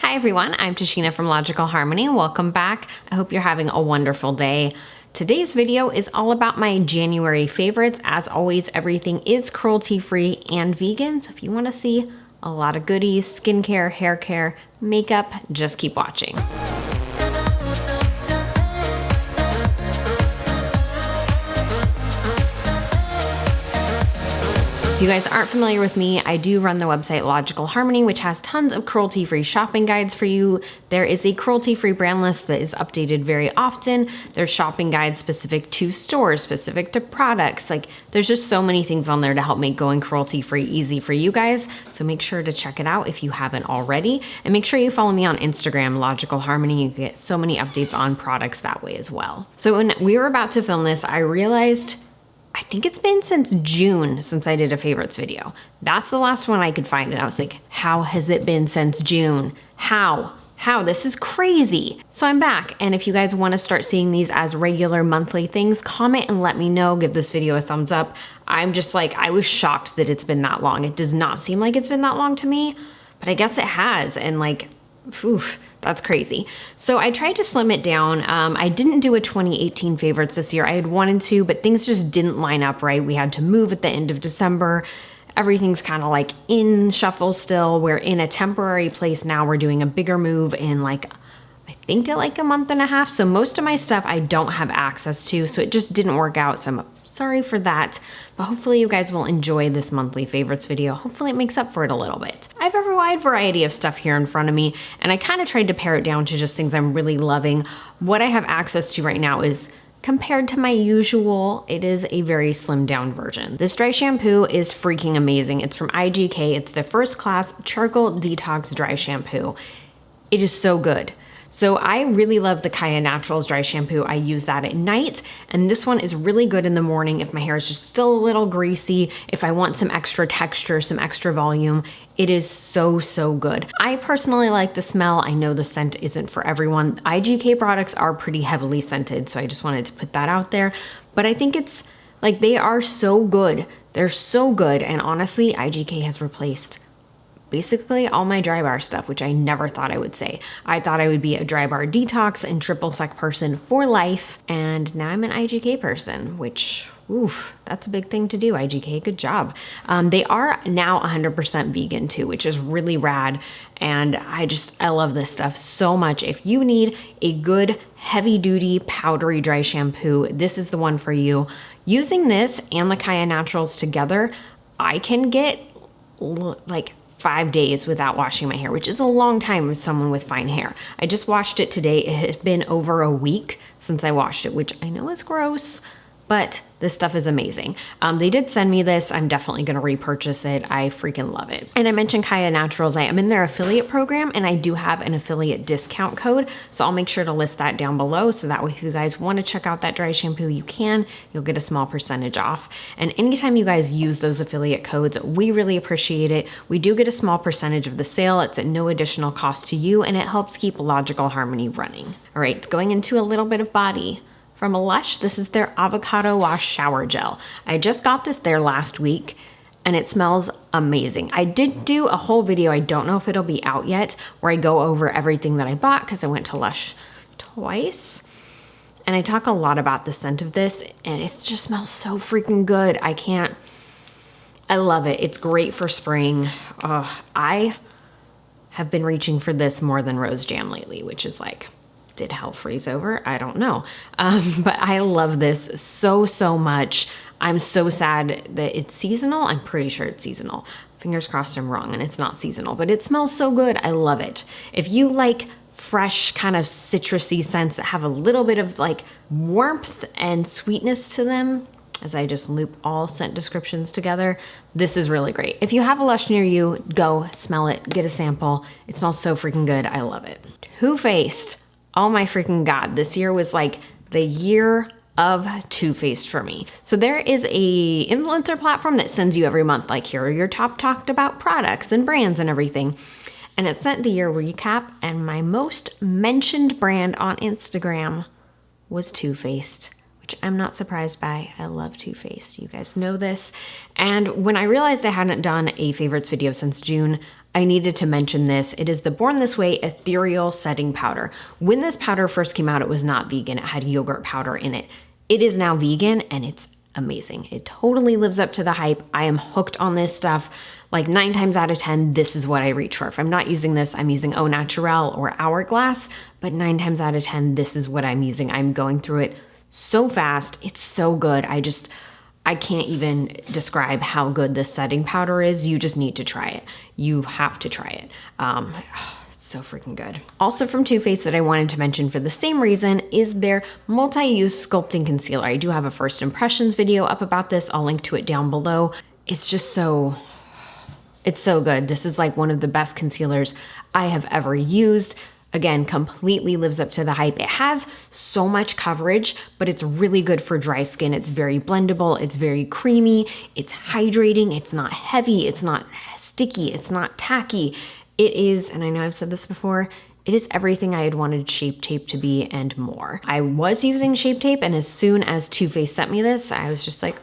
Hi everyone, I'm Tashina from Logical Harmony. Welcome back. I hope you're having a wonderful day. Today's video is all about my January favorites. As always, everything is cruelty-free and vegan, so if you want to see a lot of goodies, skincare, hair care, makeup, just keep watching. If you guys aren't familiar with me, I do run the website Logical Harmony, which has tons of cruelty-free shopping guides for you. There is a cruelty-free brand list that is updated very often. There's shopping guides specific to stores, specific to products. Like, there's just so many things on there to help make going cruelty-free easy for you guys. So make sure to check it out if you haven't already. And make sure you follow me on Instagram, Logical Harmony. You get so many updates on products that way as well. So when we were about to film this, I realized I think it's been since June since I did a favorites video. That's the last one I could find, and I was like, how has it been since June? How? This is crazy. So I'm back, and if you guys want to start seeing these as regular monthly things, comment and let me know. Give this video a thumbs up. I'm just like, I was shocked that it's been that long. It does not seem like it's been that long to me, but I guess it has, and like, oof, that's crazy. So I tried to slim it down. I didn't do a 2018 favorites this year. I had wanted to, but things just didn't line up right. We had to move at the end of December. Everything's kind of like in shuffle still. We're in a temporary place now. We're doing a bigger move in like, I think like a month and a half. So most of my stuff I don't have access to, so it just didn't work out. So I'm sorry for that, but hopefully you guys will enjoy this monthly favorites video. Hopefully it makes up for it a little bit. I have a wide variety of stuff here in front of me, and I kind of tried to pare it down to just things I'm really loving. What I have access to right now is, compared to my usual, it is a very slimmed down version. This dry shampoo is freaking amazing. It's from IGK. It's the first class charcoal detox dry shampoo. It is so good. So I really love the Chaya Naturals dry shampoo. I use that at night, and this one is really good in the morning if my hair is just still a little greasy, if I want some extra texture, some extra volume. It is so, so good. I personally like the smell. I know the scent isn't for everyone. IGK products are pretty heavily scented, so I just wanted to put that out there. But I think it's like, they are so good. They're so good, and honestly, IGK has replaced basically all my dry bar stuff, which I never thought I would say. I thought I would be a dry bar detox and triple sec person for life, and now I'm an IGK person, which, oof, that's a big thing to do. IGK, good job. They are now 100% vegan too, which is really rad, and I love this stuff so much. If you need a good heavy duty powdery dry shampoo, this is the one for you. Using this and the Chaya Naturals together, I can get like 5 days without washing my hair, which is a long time with someone with fine hair. I just washed it today. It has been over a week since I washed it, which I know is gross, but this stuff is amazing. They did send me this. I'm definitely going to repurchase it. I freaking love it. And I mentioned Chaya Naturals. I am in their affiliate program, and I do have an affiliate discount code. So I'll make sure to list that down below. So that way, if you guys want to check out that dry shampoo, you can. You'll get a small percentage off. And anytime you guys use those affiliate codes, we really appreciate it. We do get a small percentage of the sale. It's at no additional cost to you, and it helps keep Logical Harmony running. All right, going into a little bit of body. From Lush, this is their Avocado Wash Shower Gel. I just got this there last week, and it smells amazing. I did do a whole video, I don't know if it'll be out yet, where I go over everything that I bought, because I went to Lush twice. And I talk a lot about the scent of this, and it just smells so freaking good. I love it. It's great for spring. I have been reaching for this more than Rose Jam lately, which is like, did hell freeze over? I don't know. But I love this so, so much. I'm so sad that it's seasonal. I'm pretty sure it's seasonal. Fingers crossed I'm wrong and it's not seasonal, but it smells so good. I love it. If you like fresh kind of citrusy scents that have a little bit of like warmth and sweetness to them, as I just loop all scent descriptions together, this is really great. If you have a Lush near you, go smell it, get a sample. It smells so freaking good. I love it. Too Faced. Oh my freaking God, this year was like the year of Too Faced for me. So there is a influencer platform that sends you every month, like, here are your top talked about products and brands and everything. And it sent the year recap, and my most mentioned brand on Instagram was Too Faced, which I'm not surprised by. I love Too Faced. You guys know this. And when I realized I hadn't done a favorites video since June, I needed to mention this. It is the Born This Way Ethereal Setting Powder. When this powder first came out, it was not vegan. It had yogurt powder in it. It is now vegan and it's amazing. It totally lives up to the hype. I am hooked on this stuff. Like 9 times out of 10, this is what I reach for. If I'm not using this, I'm using Au Naturel or Hourglass, but 9 times out of 10, this is what I'm using. I'm going through it so fast. It's so good. I can't even describe how good this setting powder is. You just need to try it. You have to try it. It's so freaking good. Also from Too Faced that I wanted to mention for the same reason is their multi-use sculpting concealer. I do have a first impressions video up about this. I'll link to it down below. It's just so, it's so good. This is like one of the best concealers I have ever used. Again, completely lives up to the hype. It has so much coverage, but it's really good for dry skin. It's very blendable. It's very creamy. It's hydrating. It's not heavy. It's not sticky. It's not tacky. It is, and I know I've said this before, it is everything I had wanted Shape Tape to be and more. I was using Shape Tape, and as soon as Too Faced sent me this, I was just like,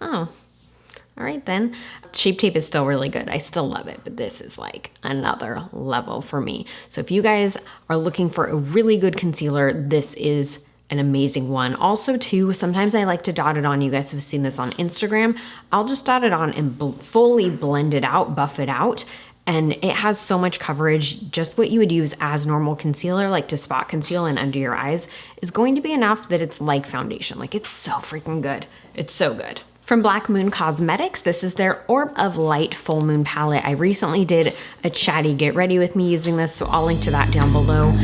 oh, all right then. Shape Tape is still really good. I still love it, but this is like another level for me. So if you guys are looking for a really good concealer, this is an amazing one. Also too, sometimes I like to dot it on. You guys have seen this on Instagram. I'll just dot it on and fully blend it out, buff it out. And it has so much coverage. Just what you would use as normal concealer, like to spot conceal and under your eyes, is going to be enough that it's like foundation. Like, it's so freaking good. It's so good. From Black Moon Cosmetics, this is their Orb of Light Full Moon Palette. I recently did a chatty get ready with me using this, so I'll link to that down below.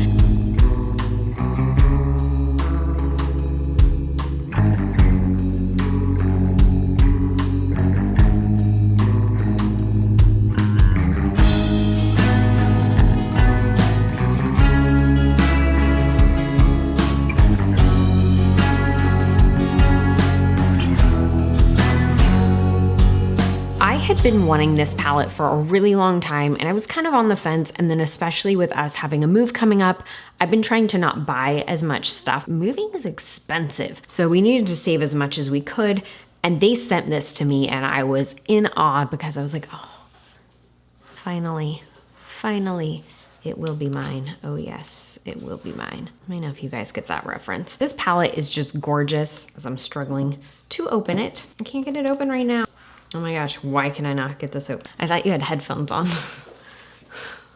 Been wanting this palette for a really long time, and I was kind of on the fence, and then especially with us having a move coming up, I've been trying to not buy as much stuff. Moving is expensive, so we needed to save as much as we could, and they sent this to me, and I was in awe because I was like, oh, finally, it will be mine. Oh yes, it will be mine. Let me know if you guys get that reference. This palette is just gorgeous, as I'm struggling to open it. I can't get it open right now. Oh my gosh, why can I not get this open? I thought you had headphones on.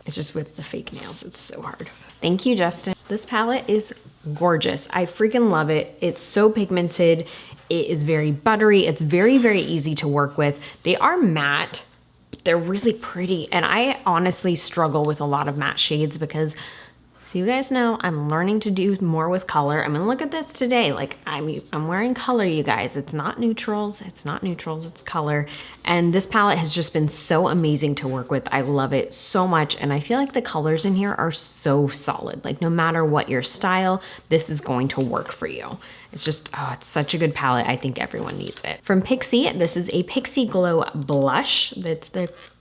It's just with the fake nails, it's so hard. Thank you, Justin. This palette is gorgeous. I freaking love it. It's so pigmented. It is very buttery. It's very, very easy to work with. They are matte, but they're really pretty. And I honestly struggle with a lot of matte shades because, so you guys know, I'm learning to do more with color. I mean, look at this today. Like, I'm wearing color, you guys. It's not neutrals. It's not neutrals. It's color. And this palette has just been so amazing to work with. I love it so much. And I feel like the colors in here are so solid. Like, no matter what your style, this is going to work for you. It's just, oh, it's such a good palette. I think everyone needs it. From Pixie, this is a Pixie Glow blush.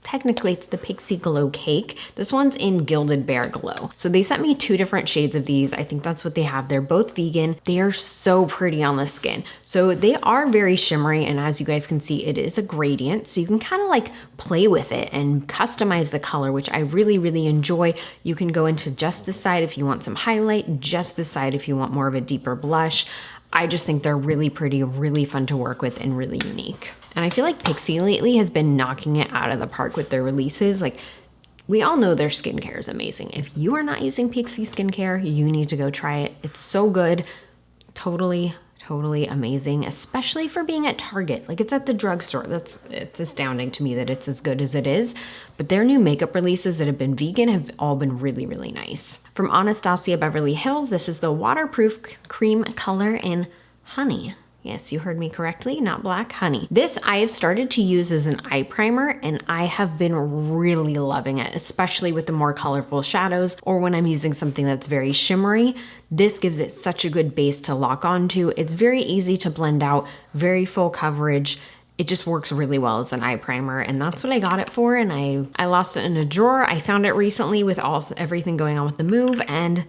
Technically it's the Pixie Glow Cake. This one's in Gilded Bear Glow. So they sent me 2 different shades of these. I think that's what they have. They're both vegan. They are so pretty on the skin. So they are very shimmery, and as you guys can see, it is a gradient. So you can kind of like play with it and customize the color, which I really, really enjoy. You can go into just this side if you want some highlight, just this side if you want more of a deeper blush. I just think they're really pretty, really fun to work with, and really unique. And I feel like Pixie lately has been knocking it out of the park with their releases. Like, we all know their skincare is amazing. If you are not using Pixie skincare, you need to go try it. It's so good. Totally amazing, especially for being at Target. Like, it's at the drugstore. It's astounding to me that it's as good as it is. But their new makeup releases that have been vegan have all been really, really nice. From Anastasia Beverly Hills, this is the Waterproof Cream Color in Honey. Yes, you heard me correctly, not black, honey. This I have started to use as an eye primer, and I have been really loving it, especially with the more colorful shadows or when I'm using something that's very shimmery. This gives it such a good base to lock onto. It's very easy to blend out, very full coverage. It just works really well as an eye primer, and that's what I got it for. And I lost it in a drawer. I found it recently with everything going on with the move, and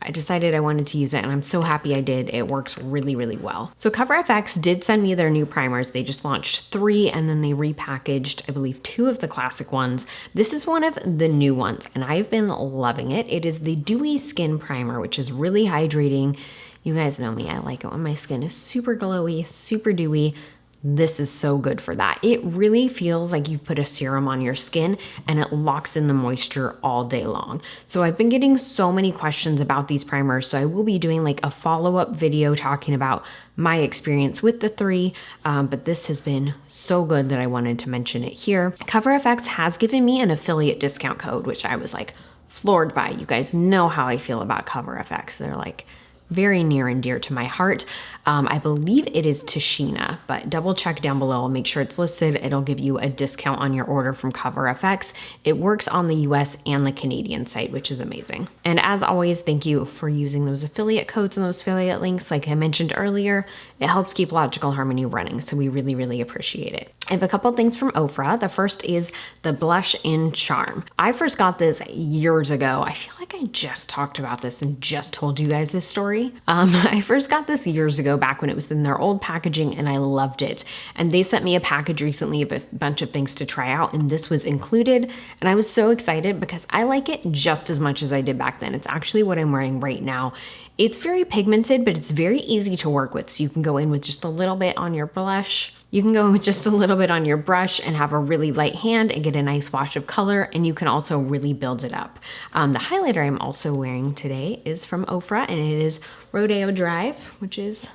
I decided I wanted to use it, and I'm so happy I did. It works really, really well. So CoverFX did send me their new primers. They just launched 3 and then they repackaged, I believe, 2 of the classic ones. This is one of the new ones and I've been loving it. It is the Dewy Skin Primer, which is really hydrating. You guys know me, I like it when my skin is super glowy, super dewy. This is so good for that. It really feels like you've put a serum on your skin and it locks in the moisture all day long. So I've been getting so many questions about these primers, so I will be doing like a follow-up video talking about my experience with the 3, but this has been so good that I wanted to mention it here. CoverFX has given me an affiliate discount code, which I was like floored by. You guys know how I feel about CoverFX. They're like very near and dear to my heart. I believe it is Tashina, but double check down below. I'll make sure it's listed. It'll give you a discount on your order from CoverFX. It works on the US and the Canadian site, which is amazing. And as always, thank you for using those affiliate codes and those affiliate links. Like I mentioned earlier, it helps keep Logical Harmony running, so we really, really appreciate it. I have a couple things from Ofra. The first is the Blush in Charm. I first got this years ago. I feel like I just talked about this and just told you guys this story. I first got this years ago, back when it was in their old packaging, and I loved it. And they sent me a package recently of a bunch of things to try out, and this was included. And I was so excited because I like it just as much as I did back then. It's actually what I'm wearing right now. It's very pigmented, but it's very easy to work with. So you can go in with just a little bit on your blush. You can go in with just a little bit on your brush and have a really light hand and get a nice wash of color, and you can also really build it up. The highlighter I'm also wearing today is from Ofra, and it is Rodeo Drive, which is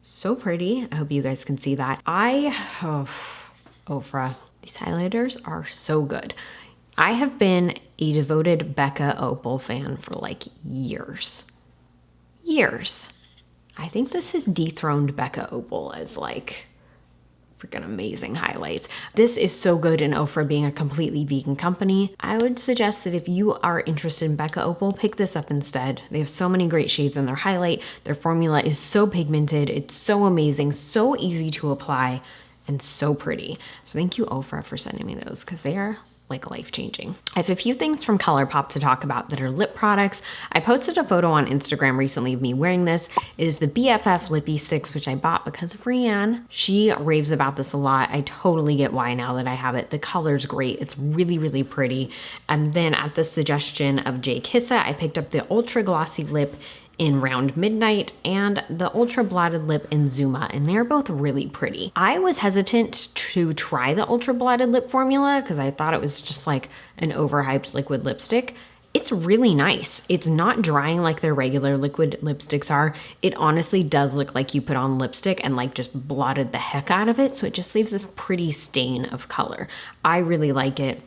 so pretty. I hope you guys can see that. Ofra, these highlighters are so good. I have been a devoted Becca Opal fan for like years. I think this has dethroned Becca Opal as like freaking amazing highlights. This is so good, and Ofra being a completely vegan company, I would suggest that if you are interested in Becca Opal, pick this up instead. They have so many great shades in their highlight. Their formula is so pigmented. It's so amazing, so easy to apply, and so pretty. So thank you, Ofra, for sending me those, because they are like life-changing. I have a few things from ColourPop to talk about that are lip products. I posted a photo on Instagram recently of me wearing this. It is the Bff Lippy 6, which I bought because of Rianne. She raves about this a lot. I totally get why now that I have it. The color's great. It's really, really pretty. And then at the suggestion of Jay Kissa, I picked up the Ultra Glossy Lip in Round Midnight and the Ultra Blotted Lip in Zuma, and they're both really pretty. I was hesitant to try the Ultra Blotted Lip formula because I thought it was just like an overhyped liquid lipstick. It's really nice. It's not drying like their regular liquid lipsticks are. It honestly does look like you put on lipstick and like just blotted the heck out of it, so it just leaves this pretty stain of color. I really like it.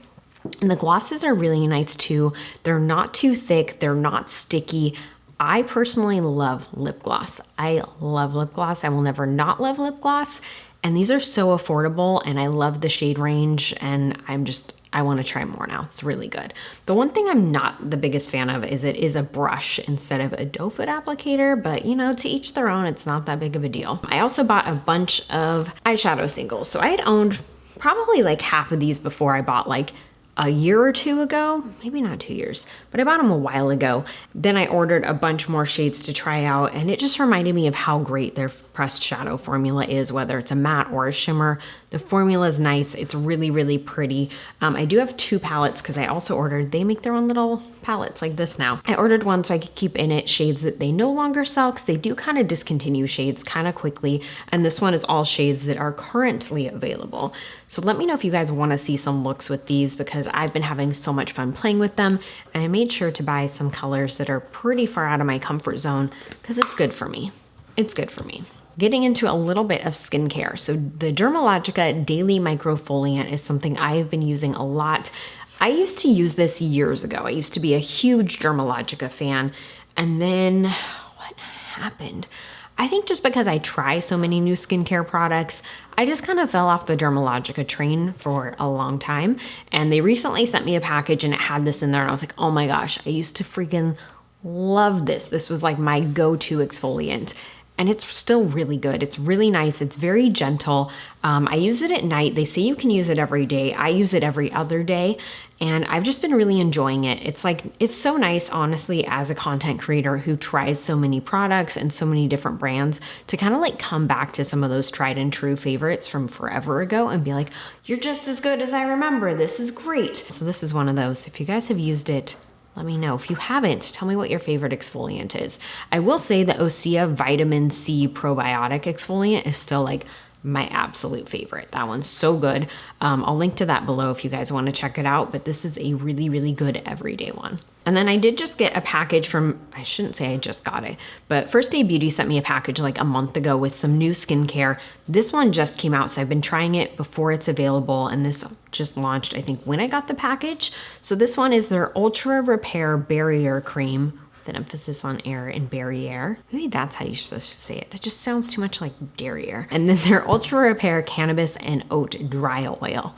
And the glosses are really nice too. They're not too thick, they're not sticky. I personally love lip gloss. I love lip gloss. I will never not love lip gloss. And these are so affordable, and I love the shade range, and I want to try more now. It's really good. The one thing I'm not the biggest fan of is it is a brush instead of a doe foot applicator, but you know, to each their own. It's not that big of a deal. I also bought a bunch of eyeshadow singles. So I had owned probably like half of these before I bought like a year or two ago, maybe not 2 years, but I bought them a while ago. Then I ordered a bunch more shades to try out, and it just reminded me of how great their pressed shadow formula is, whether it's a matte or a shimmer. The formula is nice. It's really, really pretty. I do have 2 palettes because I also ordered, they make their own little palettes like this now. I ordered one so I could keep in it shades that they no longer sell, because they do kind of discontinue shades kind of quickly. And this one is all shades that are currently available. So let me know if you guys want to see some looks with these, because I've been having so much fun playing with them. And I made sure to buy some colors that are pretty far out of my comfort zone because it's good for me. It's good for me. Getting into a little bit of skincare. So the Dermalogica Daily Microfoliant is something I have been using a lot. I used to use this years ago. I used to be a huge Dermalogica fan. And then what happened? I think just because I try so many new skincare products, I just kind of fell off the Dermalogica train for a long time. And they recently sent me a package and it had this in there. And I was like, oh my gosh, I used to freaking love this. This was like my go-to exfoliant. and it's still really good. It's really nice. It's very gentle. I use it at night. They say you can use it every day. I use it every other day, and I've just been really enjoying it. It's like, it's so nice, honestly, as a content creator who tries so many products and so many different brands, to kind of like come back to some of those tried and true favorites from forever ago and be like, you're just as good as I remember. This is great. So this is one of those. If you guys have used it, let me know. If you haven't, tell me what your favorite exfoliant is. I will say the Osea Vitamin C Probiotic Exfoliant is still like my absolute favorite. That one's so good. I'll link to that below if you guys want to check it out, but this is a really, really good everyday one. And then I did just get a package from, I shouldn't say I just got it, but First Aid Beauty sent me a package like a month ago with some new skincare. This one just came out, so I've been trying it before it's available, and this just launched, I think, when I got the package. So this one is their Ultra Repair Barrier Cream, with an emphasis on air and barrier. Maybe that's how you're supposed to say it. That just sounds too much like derriere. And then their Ultra Repair Cannabis and Oat Dry Oil.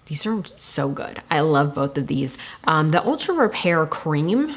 These are so good. I love both of these. The Ultra Repair Cream,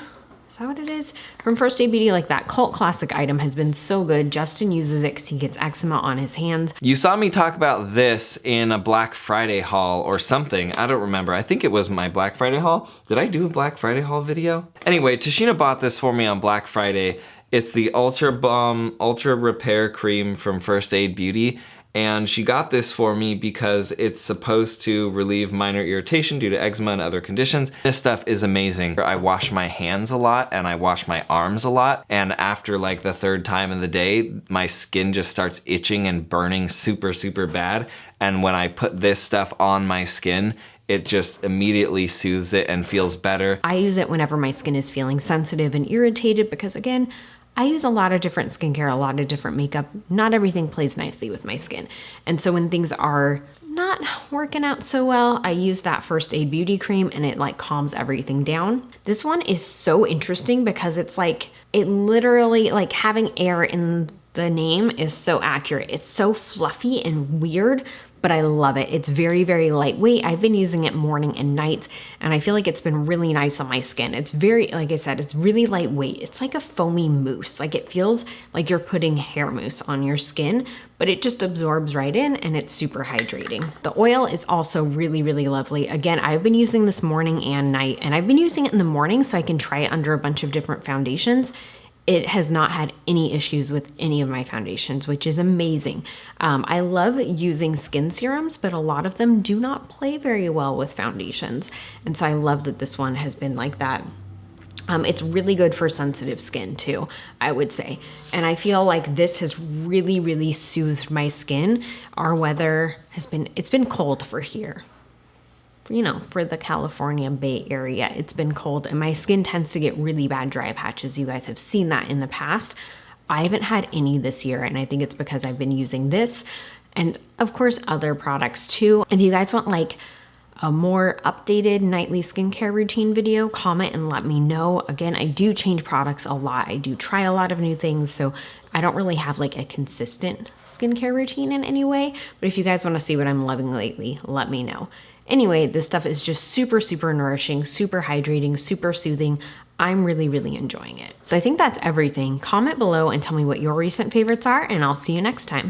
is that what it is? From First Aid Beauty, like that cult classic item, has been so good. Justin uses it because he gets eczema on his hands. You saw me talk about this in a Black Friday haul or something. I don't remember. I think it was my Black Friday haul. Did I do a Black Friday haul video? Anyway, Tashina bought this for me on Black Friday. It's the Ultra Balm Ultra Repair Cream from First Aid Beauty. And she got this for me because it's supposed to relieve minor irritation due to eczema and other conditions. This stuff is amazing. I wash my hands a lot and I wash my arms a lot. And after like the third time of the day, my skin just starts itching and burning super, super bad. And when I put this stuff on my skin, it just immediately soothes it and feels better. I use it whenever my skin is feeling sensitive and irritated because, again, I use a lot of different skincare, a lot of different makeup. Not everything plays nicely with my skin. And so when things are not working out so well, I use that First Aid Beauty Cream and it like calms everything down. This one is so interesting because it's like, it literally, like having air in the name is so accurate. It's so fluffy and weird, but I love it. It's very, very lightweight. I've been using it morning and night, and I feel like it's been really nice on my skin. It's very, like I said, it's really lightweight. It's like a foamy mousse. Like it feels like you're putting hair mousse on your skin, but it just absorbs right in and it's super hydrating. The oil is also really, really lovely. Again, I've been using this morning and night, and I've been using it in the morning so I can try it under a bunch of different foundations. It has not had any issues with any of my foundations, which is amazing. I love using skin serums, but a lot of them do not play very well with foundations. And so I love that this one has been like that. It's really good for sensitive skin too, I would say. And I feel like this has really, really soothed my skin. Our weather has been, it's been cold for here. You know, for the California Bay Area, it's been cold and my skin tends to get really bad dry patches. You guys have seen that in the past. I haven't had any this year, and I think it's because I've been using this and of course other products too. If you guys want like a more updated nightly skincare routine video, comment and let me know. Again, I do change products a lot. I do try a lot of new things, so I don't really have like a consistent skincare routine in any way, but if you guys want to see what I'm loving lately, let me know. Anyway, this stuff is just super, super nourishing, super hydrating, super soothing. I'm really, really enjoying it. So I think that's everything. Comment below and tell me what your recent favorites are, and I'll see you next time.